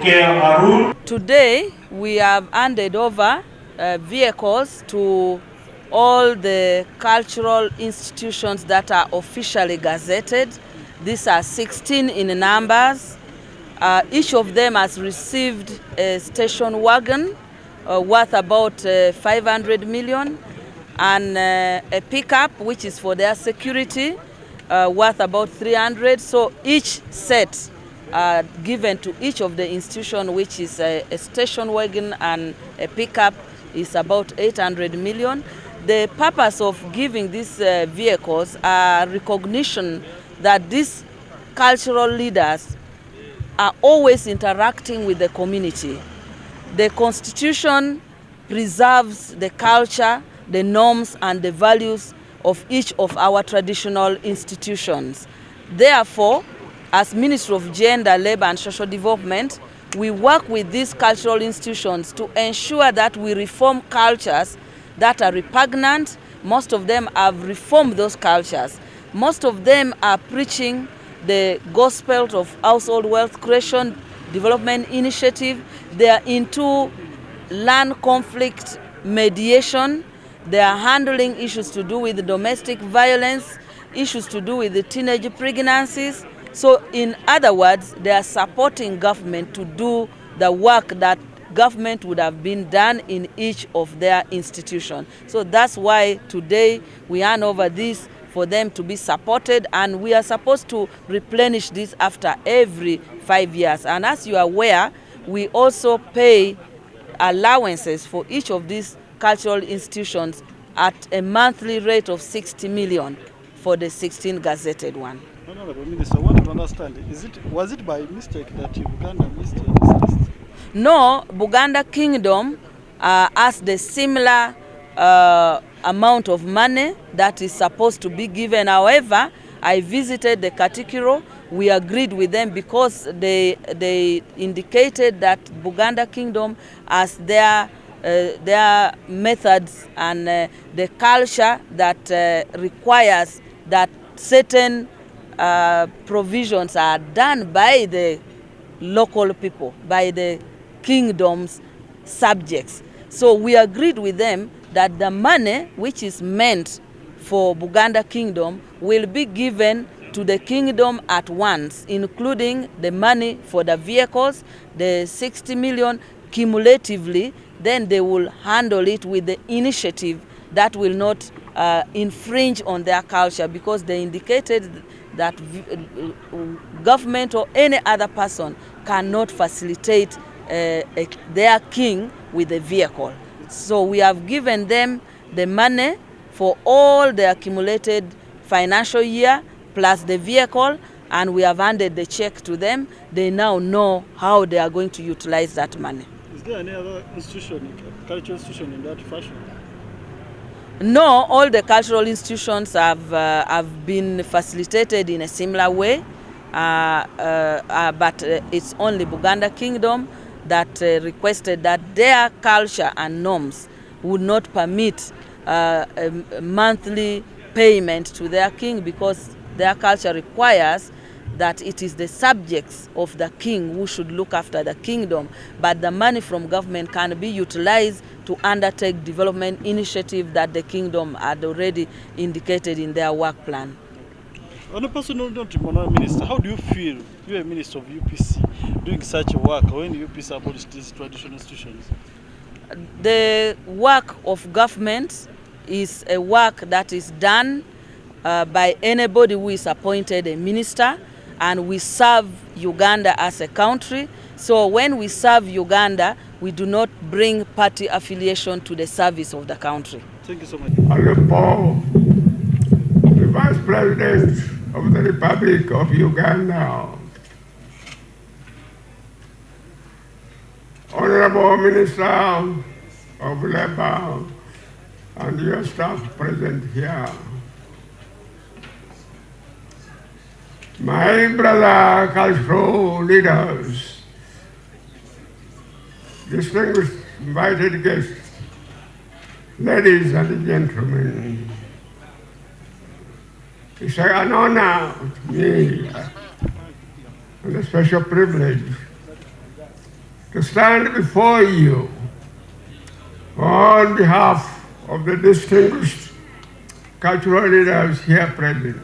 Today we have handed over vehicles to all the cultural institutions that are officially gazetted. These are 16 in numbers. Each of them has received a station wagon worth about 500 million, and a pickup which is for their security worth about 300. So each set given to each of the institution, which is a station wagon and a pickup, is about 800 million. The purpose of giving these vehicles are recognition that these cultural leaders are always interacting with the community. The Constitution preserves the culture, the norms and the values of each of our traditional institutions. Therefore, as Ministry of Gender, Labour and Social Development, we work with these cultural institutions to ensure that we reform cultures that are repugnant. Most of them have reformed those cultures. Most of them are preaching the gospel of household wealth creation development initiative. They are into land conflict mediation. They are handling issues to do with domestic violence, issues to do with the teenage pregnancies. So in other words, they are supporting government to do the work that government would have been done in each of their institutions. So that's why today we hand over this for them to be supported, and we are supposed to replenish this after every 5 years. And as you are aware, we also pay allowances for each of these cultural institutions at a monthly rate of 60 million for the 16 gazetted one. Honorable Minister, I want to understand, was it by mistake that Buganda missed this list? No, Buganda Kingdom has the similar amount of money that is supposed to be given. However, I visited the Katikiro. We agreed with them because they indicated that Buganda Kingdom has their methods and the culture that requires that certain provisions are done by the local people, by the kingdom's subjects. So we agreed with them that the money which is meant for Buganda Kingdom will be given to the kingdom at once, including the money for the vehicles, the 60 million cumulatively. Then they will handle it with the initiative that will not infringe on their culture, because they indicated that government or any other person cannot facilitate their king with a vehicle. So we have given them the money for all the accumulated financial year plus the vehicle, and we have handed the check to them. They now know how they are going to utilize that money. Is there any other institution, cultural institution in that fashion? No, all the cultural institutions have been facilitated in a similar way, but it's only Buganda Kingdom that requested that their culture and norms would not permit a monthly payment to their king, because their culture requires that it is the subjects of the king who should look after the kingdom, but the money from government can be utilized to undertake development initiative that the kingdom had already indicated in their work plan. On a personal note, Minister, how do you feel, you're a minister of UPC, doing such work when UPC abolished these traditional institutions? The work of government is a work that is done by anybody who is appointed a minister, and we serve Uganda as a country. So when we serve Uganda, we do not bring party affiliation to the service of the country. Thank you so much. On the poll of the Vice President of the Republic of Uganda, Honorable Minister of Labour and your staff present here, my brother cultural leaders, distinguished invited guests, ladies and gentlemen, it's an honor to me and a special privilege to stand before you on behalf of the distinguished cultural leaders here present.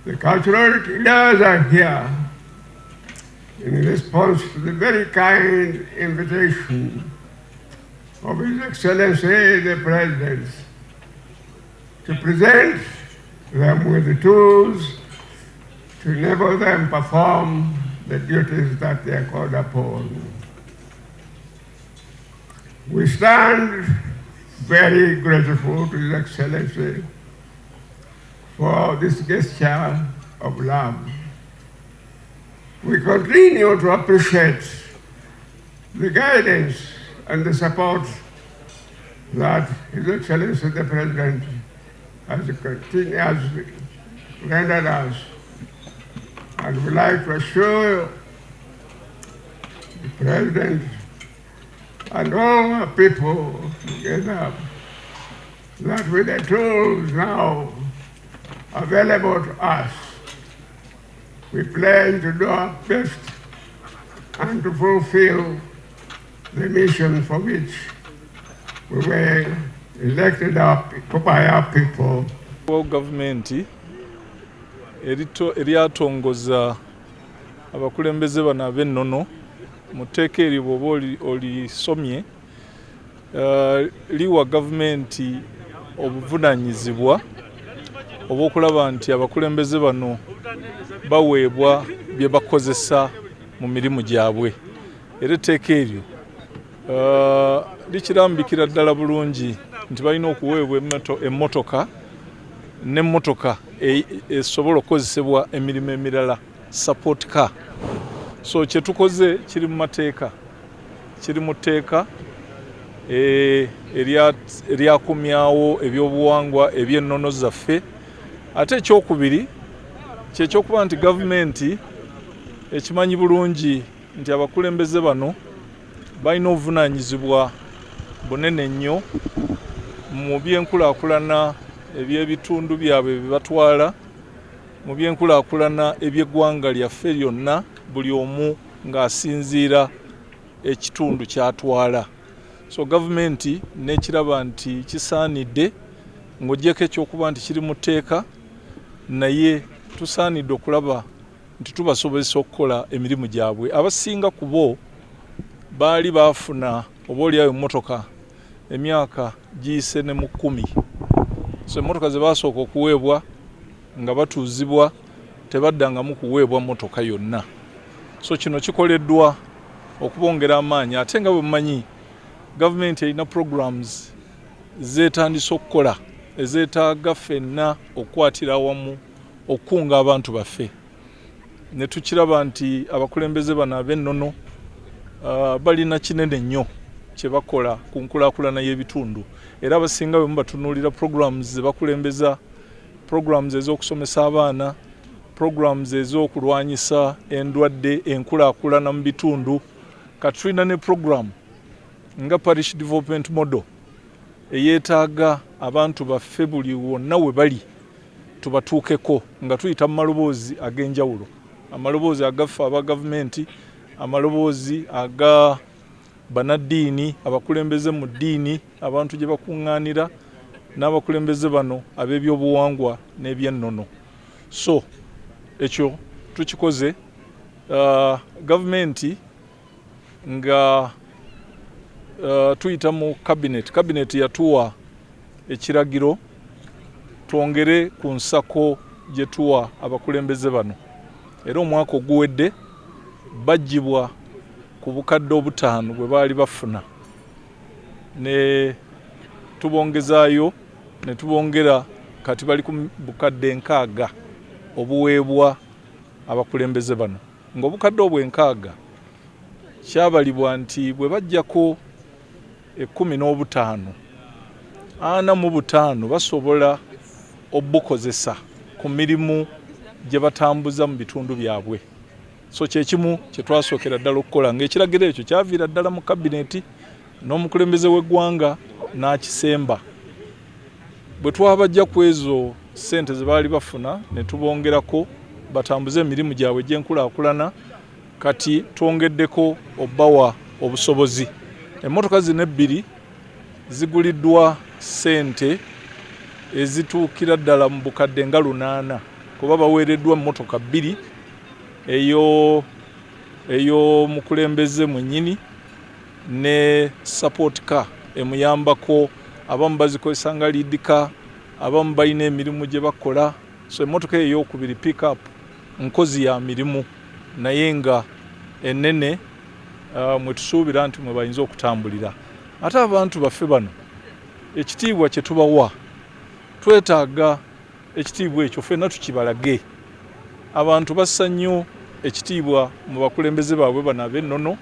The cultural leaders are here in response to the very kind invitation of His Excellency the President to present them with the tools to enable them perform the duties that they are called upon. We stand very grateful to His Excellency for this gesture of love. We continue to appreciate the guidance and the support that His Excellency the President has rendered us. And we'd like to assure the President and all the people together that with the tools now available to us, we plan to do our best and to fulfill the mission for which we were elected by our people. Government eryatongoza abakulembeze bano ab'ennono mu tteeka eryo bw'oba olisomye liwa gavumenti obuvunaanyizibwa obw'okulaba nti abakulembeze bano baweebwa bye bakozesa mu mirimu gyabwe. Era etteeka eryo likirambikira ddala bulungi nti balina okuweebwa emmotoka n'emmotoka esobola okukozesebwa emirimu emirala, support car. So kye tukoze kiri mu mateeka, kiri mu tteeka eryakumyawo ebyobuwangwa eby'ennono zaffe. Ate ekyokubiri kyekyokuba nti gavumenti ekimanyi bulungi nti abakulembeze bano balina obuvunaanyizibwa bunene nnyo mu byenkulaakulana eby'ebitundu byabwe bye batwala, mu byenkulaakulana eby'eggwanga lyaffe lyonna, buli omu ng'asinziira ekitundu ky'atwala. So gavumenti n'ekiraba nti kisaanidde ng'oggyeko ekyokuba nti kiri mu tteeka, naye tusaanidde okulaba nti tubasobozesa okukola emirimu gyabwe. Abasinga ku bo baali baafuna obaolyawo emmotoka emyaka giyise ne mu 10. So emmotoka ze baasooka okuweebwa nga batuuzibwa tebaddangamu kuweebwa mmotoka yonna. So kino kikoleddwa okubongera amaanyi. Ate nga bwe mumanyi gavumenti erina programs zeetandise okukola ezeetaaga ffenna okukwatira awamu okukunga abantu baffe. Ne tukiraba nti abakulembeze bano ab'ennono balina kinene nnyo kye bakola ku nkulaakulana y'ebitundu. Era abasinga bwe batunuulira programs ze bakulembeza, programs ez'okusomesa abaana, programs ez'okulwanyisa endwadde, enkulaakulana mu bitundu. Kati tulina ne program nga parish development model eyeetaaga abantu baffe buli wonna we bali tubatuukeko nga tuyita mu maloboozi ag'enjawulo, amaloboozi agaffe aba gavumenti, amaloboozi aga banaddiini, abakulembeze mu ddiini, abantu gye bakuŋŋaanira, n'abakulembeze bano ab'ebyobuwangwa n'eby'ennono. So ekyo tukikoze, gavumenti nga tuyita mu cabinet yatuwa ekiragiro twongere ku nsako gye tuwa abakulembeze bano. Era omwaka oguwedde baggyibwa ku bukadde 5 bwe baali bafuna, ne tubongezaayo ne tubongera kati bali ku bukadde 6 obuweebwa abakulembeze bano. Ng'obukadde obwo 6 kyabalibwa nti bwe bajjako 15, 45 basobola obukozesa ku mirimu gye batambuza mu bitundu byabwe. So kyekimu kye twasookera ddala okukola, ng'ekiragiro ekyo kyaviira ddala mu kabineti n'omukulembeze w'eggwanga n'akisemba. Bwe twabajja ku ezo ssente ze baali bafuna ne tubongerako batambuze emirimu gyabwe gy'enkulaakulana, kati twongeddeko obbawa obusobozi. Emmotoka zino ebbiri ziguliddwa ssente ezituukira ddala mu bukadde nga 800 kuba baweereddwa emmotoka 2 eyo mukulembeze mwennyini ne support car emuyambako. Abamu bazikozesa nga lead car, abamu balina emirimu gye bakola. So emmotoka eyo ey'okubiri pick up nkozi ya mirimu naye nga ennene mwe tusuubira nti mwe bayinza okutambulira. Ate abantu baffe bano ekitiibwa kye tubawa twetaaga ekitiibwa ekyo ffenna tukibalage. Abantu bassa nnyo ekitiibwa mu bakulembeze baabwe bano ab'ennono.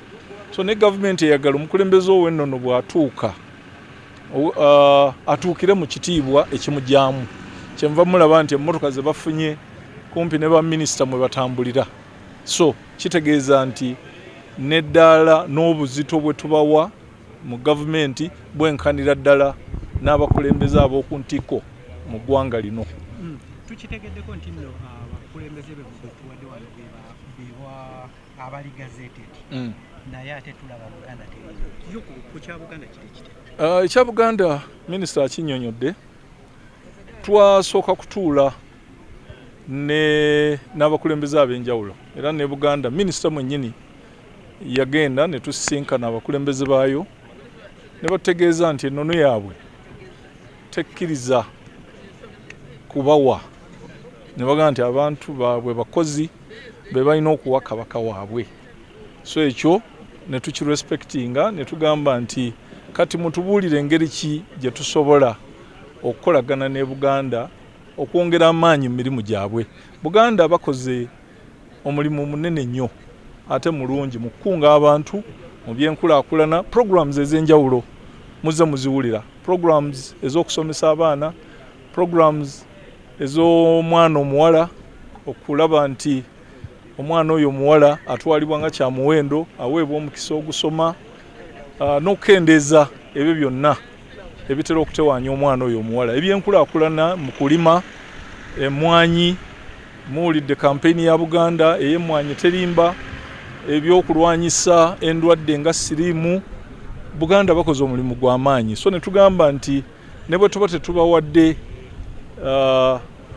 So ne gavumenti eyagala omukulembeze ow'ennono bw'atuuka atuukire mu kitiibwa ekimujjaamu. Kyenva mulaba nti emmotoka ze bafunye kumpi ne baminisita mwe batambulira. So kitegeeza nti n'eddaala n'obuzito bwe tubawa mu gavumenti bwenkanira ddala n'abakulembeze ab'oku ntikko mu ggwanga lino. Tukitegeddeko nti nno abakulembeze be tuwadde wano bewa abali gazetted naye ate tulaba Buganda teriyo. Ku kya Buganda kiri. Ekya Buganda minisita akinnyonnyodde. Twasooka kutuula n'abakulembeze ab'enjawulo era ne Buganda minisita mwennyini yagenda ne tusisinkana abakulembeze baayo ne bategeeza nti ennono yaabwe tekkiriza kubawa. Ne bagamba nti abantu baabwe bakozi be balina okuwa kabaka waabwe. So ekyo ne tukirespectinga ne tugamba nti kati mutubuulire engeri ki gye tusobola okukolagana ne Buganda okwongera amaanyi mu mirimu gyabwe. Buganda bakoze omulimu munene nnyo ate mulungi mu kukunga abantu mu byenkulaakulana. Programs ez'enjawulo muze muziwulira. Programs ez'okusomesa abaana, programs ez'omwana omuwala okulaba nti omwana oyo omuwala atwalibwa nga kya muwendo aweebwa omukisa ogusoma n'okukendeeza ebyo byonna ebitera okutewaanya omwana oyo omuwala. Ebyenkulaakulana mu kulima emmwanyi, muwulidde kampeyini ya Buganda ey'emmwanyi terimba, ebyokulwanyisa endwadde nga siriimu. Buganda bakoze omulimu gw'amaanyi. So ne tugamba nti ne bwe tuba tetubawadde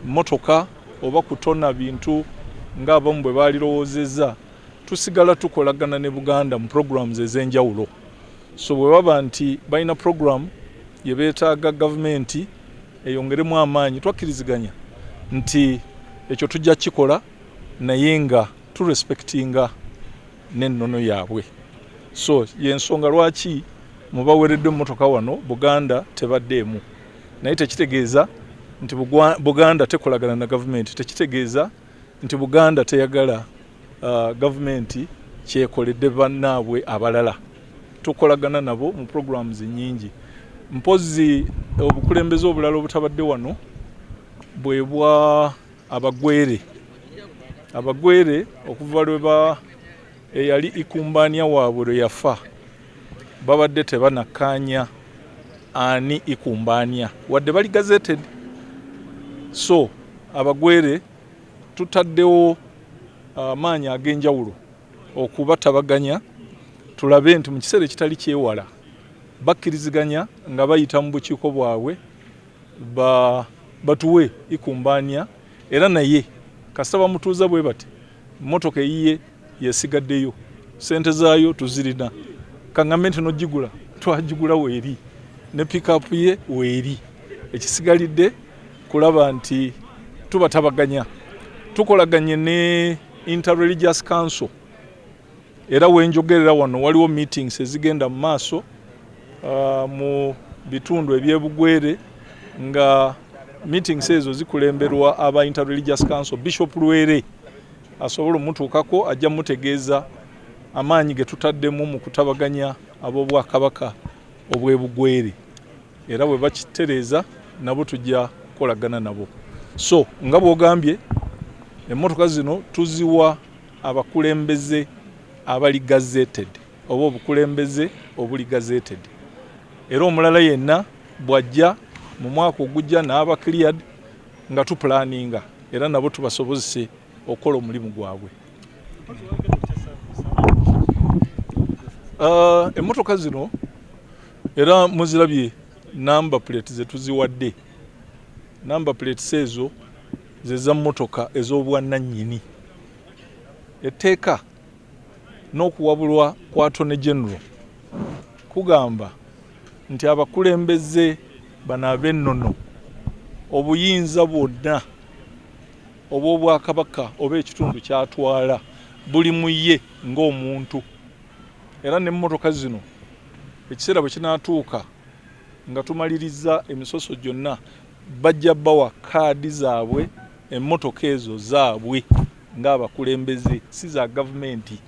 motoka oba kutona bintu ng'abamu bwe baalirowoozezza, tusigala tukolagana ne Buganda mu programs ez'enjawulo. So bwe baba nti balina program ye beetaaga gavumenti eyongeremu amaanyi, twakkiriziganya nti ekyo tujja kikola naye nga turespectinga n'ennono yaabwe. So y'ensonga lwaki mubaweereddwa emmotoka wano Buganda tebaddeemu. Naye tekitegeeza nti Buganda tekolagana na gavumenti, tekitegeeza nti Buganda teyagala gavumenti kyekoledde bannaabwe abalala. Tukolagana nabo mu programs nyingi. Mpozi obukulembeze obulala obutabadde wano bwe bwa abagwere. Abagwere okuva lwe eyali ikumbania waabwe lwe yafa babadde tebanakkaanya ani ikumbania wadde bali gazetted. So abagwere tutaddewo amaanyi ag'enjawulo okubatabaganya tulabe nti mu kiseera ekitali kyewala bakkiriziganya nga bayita mu bukiiko bwabwe batuwe ikumbania era naye kasita bamutuuza bwe bati mmotoka eyiye yesigaddeyo, ssente zaayo tuzirina, kaŋŋambe nti n'ogigula twagigula weeri ne pick-up ye weeri. Ekisigalidde kulaba nti tubatabaganya. Tukolaganye ne Interreligious Council era wenjogerera wano waliwo meetings ezigenda mu maaso mu bitundu ebyebugwere nga meetings ezo zikulemberwa aba Interreligious Council. Bishop Lwere asobola omutuukako ajja mutegeeza amaanyi ge tutaddemu mu kutabaganya ab'obwakabaka obwebugwere era bwe bakitereeza nabo tujja kukolagana nabo. So nga bw'ogambye emmotoka zino tuziwa abakulembeze abali gazetted oba obukulembeze obuli gazetted. Era omulala yenna bw'ajja mu mwaka ogujja n'aba cleared nga tupulaninga era nabo tubasobozese okukola omulimu gwabwe. Emotoka zino era muzirabye number plate zetuziwadde. Number plates ezo zeza motoka ez'obwannannyini. Etteeka n'okuwabulwa kwa Attorney General kugamba nti abakulembeze bano ab'ennono obuyinza bwonna obw'Obwakabaka oba ekitundu kyatwala buli mu ye ng'omuntu. Era n'emmotoka zino ekiseera bwe kinaatuuka nga tumaliriza emisoso gyonna bajja bawa kaadi zaabwe, emmotoka ezo zaabwe ng'abakulembeze si za gavumenti.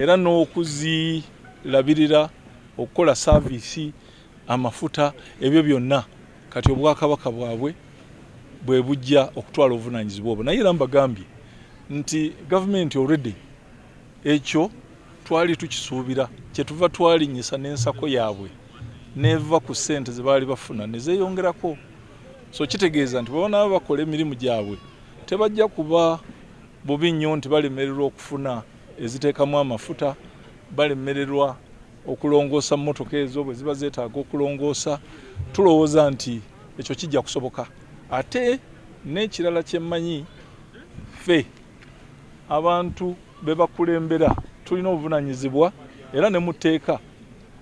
Era n'okuzirabirira okukola saavisi, amafuta, ebyo byonna kati Obwakabaka bwabwe bwe bujja okutwala obuvunaanyizibwa obwo. Naye era mbagambye nti gavumenti already ekyo twali tukisuubira, kyetuva twalinnyisa n'ensako yaabwe neva ku ssente ze baali bafuna ne zeeyongerako. So kitegeeza nti bwe banaaba bakola emirimu gyabwe tebajja kuba bubi nnyo nti balemererwa okufuna eziteekamu amafuta, balemererwa okulongoosa mmotoka ezo bwe ziba zeetaaga okulongoosa. Tulowooza nti ekyo kijja kusoboka. Ate n'ekirala kye mmanyi, ffe abantu be bakulembera tulina obuvunaanyizibwa era ne mu tteeka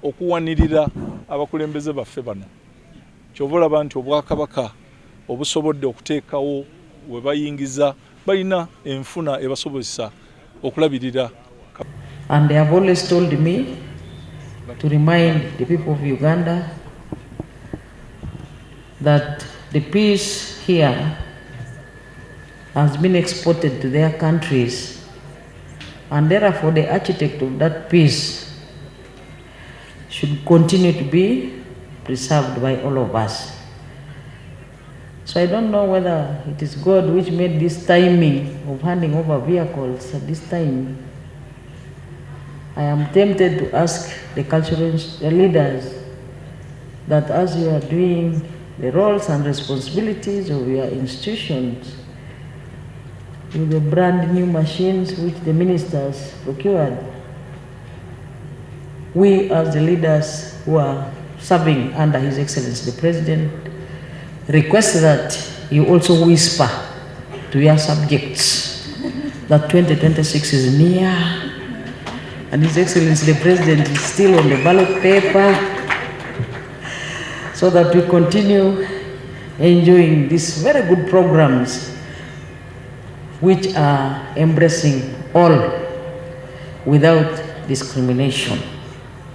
okuwanirira abakulembeze baffe bano. Kyova olaba nti Obwakabaka obusobodde okuteekawo we bayingiza balina enfuna ebasobozesa okulabirira. And they have always told me to remind the people of Uganda that the peace here has been exported to their countries, and therefore the architect of that peace should continue to be preserved by all of us. So I don't know whether it is God which made this timing of handing over vehicles at this time. I am tempted to ask the cultural leaders that as you are doing the roles and responsibilities of your institutions with the brand new machines which the ministers procured, we as the leaders who are serving under His Excellency the President request that you also whisper to your subjects that 2026 is near and His Excellency the President is still on the ballot paper, so that we continue enjoying these very good programs which are embracing all without discrimination.